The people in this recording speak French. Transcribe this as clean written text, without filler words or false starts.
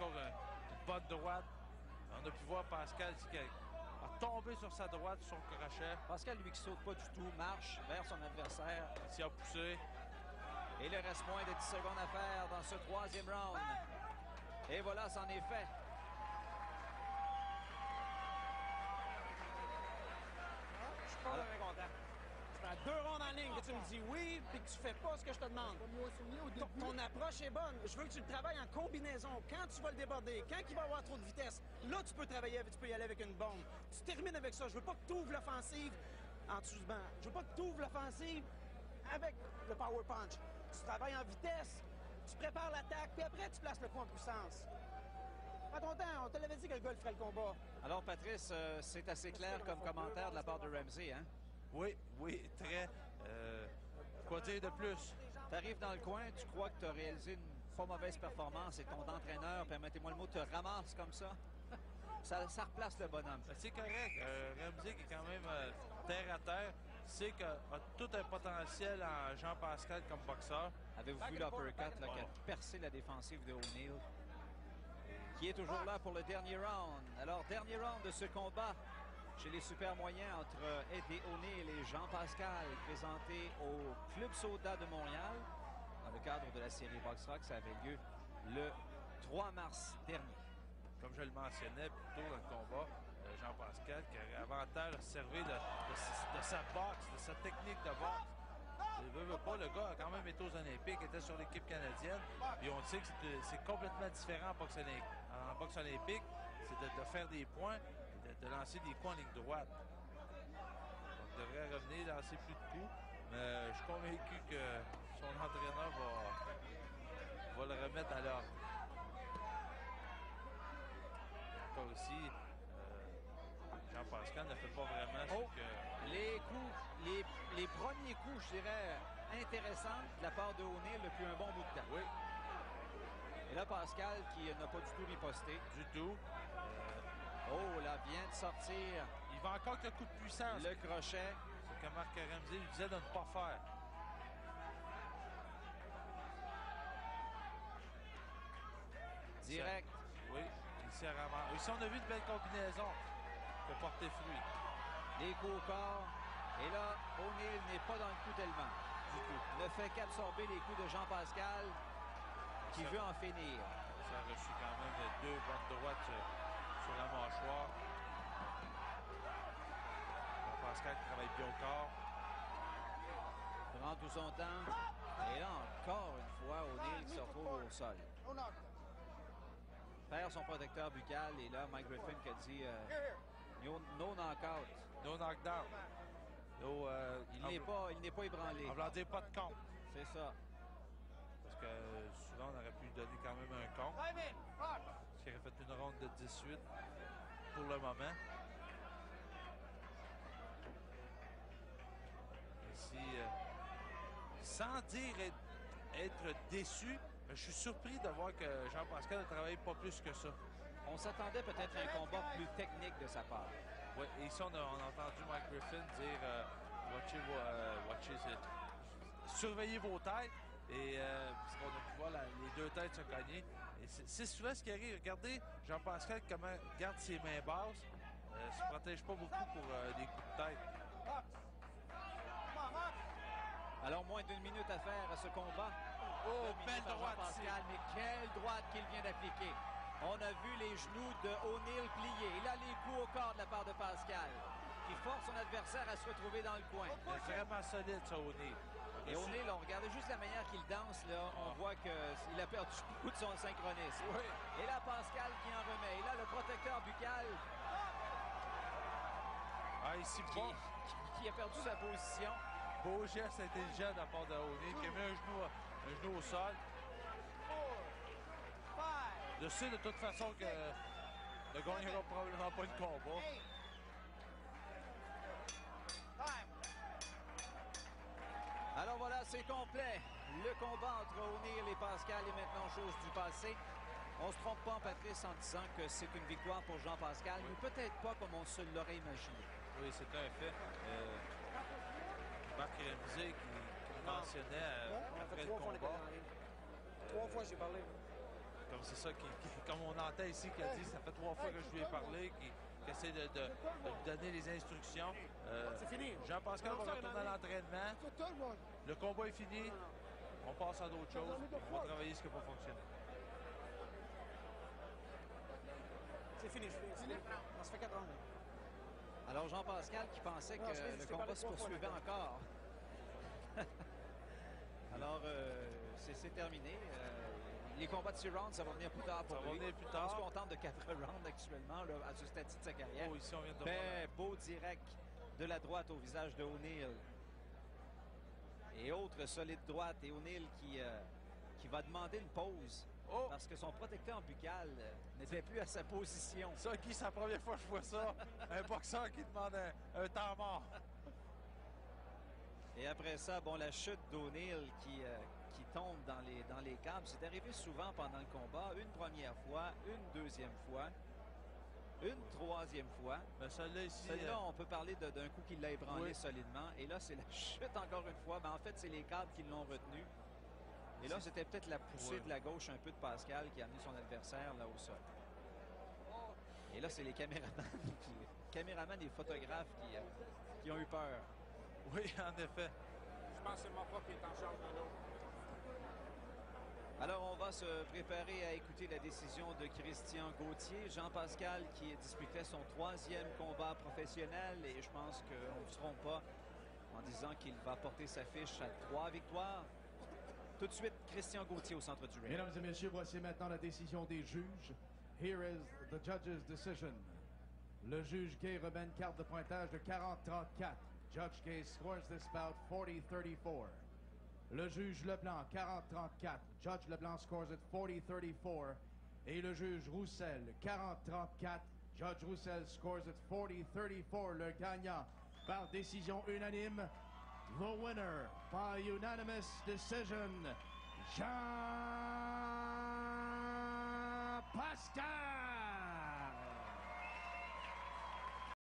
encore une bonne droite. On a pu voir Pascal qui a tombé sur sa droite, sur son crochet. Pascal, lui, qui saute pas du tout, marche vers son adversaire. Il s'y a poussé. Et il reste moins de 10 secondes à faire dans ce troisième round. Et voilà, c'en est fait. Je suis pas vraiment content. Ça fait 2 rondes en ligne que tu me dis oui, puis que tu fais pas ce que je te demande. Ton approche est bonne. Je veux que tu le travailles en combinaison. Quand tu vas le déborder, quand il va avoir trop de vitesse, là, tu peux travailler, tu peux y aller avec une bombe. Tu termines avec ça. Je veux pas que tu ouvres l'offensive en dessous du banc. Je veux pas que tu ouvres l'offensive avec le power punch. Tu travailles en vitesse, tu prépares l'attaque, puis après, tu places le coup en puissance. Prends ton temps. On te l'avait dit que le gars ferait le combat. Alors, Patrice, c'est assez clair comme commentaire de la part de Ramsey, hein? Oui, oui, très. Quoi dire de plus? Tu arrives dans le coin, tu crois que tu as réalisé une pas mauvaise performance et ton entraîneur, permettez-moi le mot, te ramasse comme ça. Ça replace le bonhomme. C'est correct. Ramsey, qui est quand même terre à terre, sait qu'il a tout un potentiel en Jean-Pascal comme boxeur. Avez-vous vu l'uppercut qui a percé la défensive de O'Neill? Qui est toujours là pour le dernier round. Alors, dernier round de ce combat chez les super moyens entre Eddie O'Neill et Jean-Pascal, présenté au Club Soda de Montréal dans le cadre de la série Box Rock. Ça avait lieu le 3 mars dernier. Comme je le mentionnais plus tôt dans le combat, Jean-Pascal qui avait avantage à servir de sa boxe, de sa technique de boxe. Il veut pas, le gars a quand même été aux Olympiques, était sur l'équipe canadienne. Puis on sait que c'est complètement différent en boxe olympique. C'est de faire des points, de lancer des coups en ligne droite. Donc, il devrait revenir, lancer plus de coups. Mais je suis convaincu que son entraîneur va le remettre à l'ordre. Encore aussi, Jean-Pascal ne fait pas vraiment ce que... Les coups, les premiers coups, je dirais, intéressants de la part de O'Neill depuis un bon bout de temps. Oui. Et là, Pascal qui n'a pas du tout riposté. Du tout. Oh, là, vient de sortir. Il va encore que le coup de puissance. Le crochet. C'est que Marc Ramsey lui disait de ne pas faire. Direct. Oui. Ici, on a vu une belle combinaison pour porter fruit. Les coups au corps. Et là, O'Neill n'est pas dans le coup tellement. Du tout. Ne fait qu'absorber les coups de Jean-Pascal qui veut en finir. Ça a reçu quand même 2 bonnes droites sur la mâchoire. Jean-Pascal qui travaille bien au corps. Prend tout son temps. Et là, encore une fois, O'Neill qui se retrouve au sol. Perd son protecteur buccal. Et là, Mike Griffin qui a dit no knockout. No knockdown. No, il n'est pas ébranlé. On va dire pas de compte. C'est ça. Parce que souvent, on aurait pu lui donner quand même un compte. Qui aurait fait une ronde de 18 pour le moment. Ici, sans dire être déçu, je suis surpris de voir que Jean-Pascal ne travaille pas plus que ça. On s'attendait peut-être à un combat plus technique de sa part. Oui, et ici, on a entendu Mike Griffin dire surveillez vos têtes. Et parce qu'on a pu voir les 2 têtes se cogner. Et c'est souvent ce qui arrive. Regardez Jean-Pascal comment garde ses mains basses. Ne se protège pas beaucoup pour des coups de tête. Alors, moins d'1 minute à faire à ce combat. Oh, belle droite, Pascal, mais quelle droite qu'il vient d'appliquer. On a vu les genoux de O'Neill plier. Et là, les coups au corps de la part de Pascal, qui force son adversaire à se retrouver dans le coin. C'est vraiment solide, ça, O'Neill. Et O'Neill, on regardait juste la manière qu'il danse, là. On voit qu'il a perdu beaucoup de son synchronisme. Oui. Et là, Pascal qui en remet. Et là, le protecteur buccal. Ici, qui a perdu sa position. Beau geste intelligent de la part de O'Neill qui a mis un genou au sol. Je sais de toute façon que ne gagnera probablement pas le combat. Alors voilà, c'est complet. Le combat entre O'Neill et Pascal est maintenant chose du passé. On ne se trompe pas, Patrice, en disant que c'est une victoire pour Jean-Pascal, mais peut-être pas comme on se l'aurait imaginé. Oui, c'est un fait. Marc Ramsey qui mentionnait après le combat. 3 fois, j'ai parlé. comme c'est ça, comme on entend ici, qui a dit, ça fait 3 fois que je lui ai parlé, qui essaie de lui donner les instructions. C'est fini. Jean-Pascal va retourner à l'entraînement. Le combat est fini. On passe à d'autres choses. On va travailler ce qui n'a pas fonctionné. C'est fini, c'est fini. Ça fait 4 ans. Alors Jean-Pascal qui pensait que le combat se poursuivait encore. Alors, c'est terminé. Les combats de 6 rounds, ça va venir plus tard pour lui. Ça va venir plus tard. On se contente de 4 rounds actuellement, là, à ce stade-ci de sa carrière. Oh, ici, on vient de voir. Beau direct de la droite au visage de O'Neill. Et autre solide droite. Et O'Neill qui va demander une pause. Oh! Parce que son protecteur buccal n'était plus à sa position. Ça, Guy, c'est la première fois que je vois ça. Un boxeur qui demande un temps mort. Et après ça, bon, la chute d'O'Neill qui tombe dans les câbles. C'est arrivé souvent pendant le combat. Une première fois, une deuxième fois, une troisième fois. Mais celle-là ici... Celle-là, on peut parler d'un coup qui l'a ébranlé oui. solidement. Et là, c'est la chute encore une fois. Ben, en fait, c'est les câbles qui l'ont retenu. Et là, c'était peut-être la poussée de la gauche un peu de Pascal qui a amené son adversaire là au sol. Et là, c'est les caméramans et photographes qui ont eu peur. Oui, en effet. Je pense que c'est mon papa qui est en charge de l'autre. Alors, on va se préparer à écouter la décision de Christian Gauthier. Jean-Pascal qui disputait son 3e combat professionnel. Et je pense qu'on ne se trompe pas en disant qu'il va porter sa fiche à 3 victoires. Tout de suite, Christian Gauthier au centre du ring. Mesdames et messieurs, voici maintenant la décision des juges. Here is the judge's decision. Le juge Gay remet une carte de pointage de 40-34. Judge Gay scores this bout 40-34. Le juge Leblanc, 40-34. Judge Leblanc scores it 40-34. Et le juge Roussel, 40-34. Judge Roussel scores it 40-34. Le gagnant par décision unanime. The winner by unanimous decision, Jean-Pascal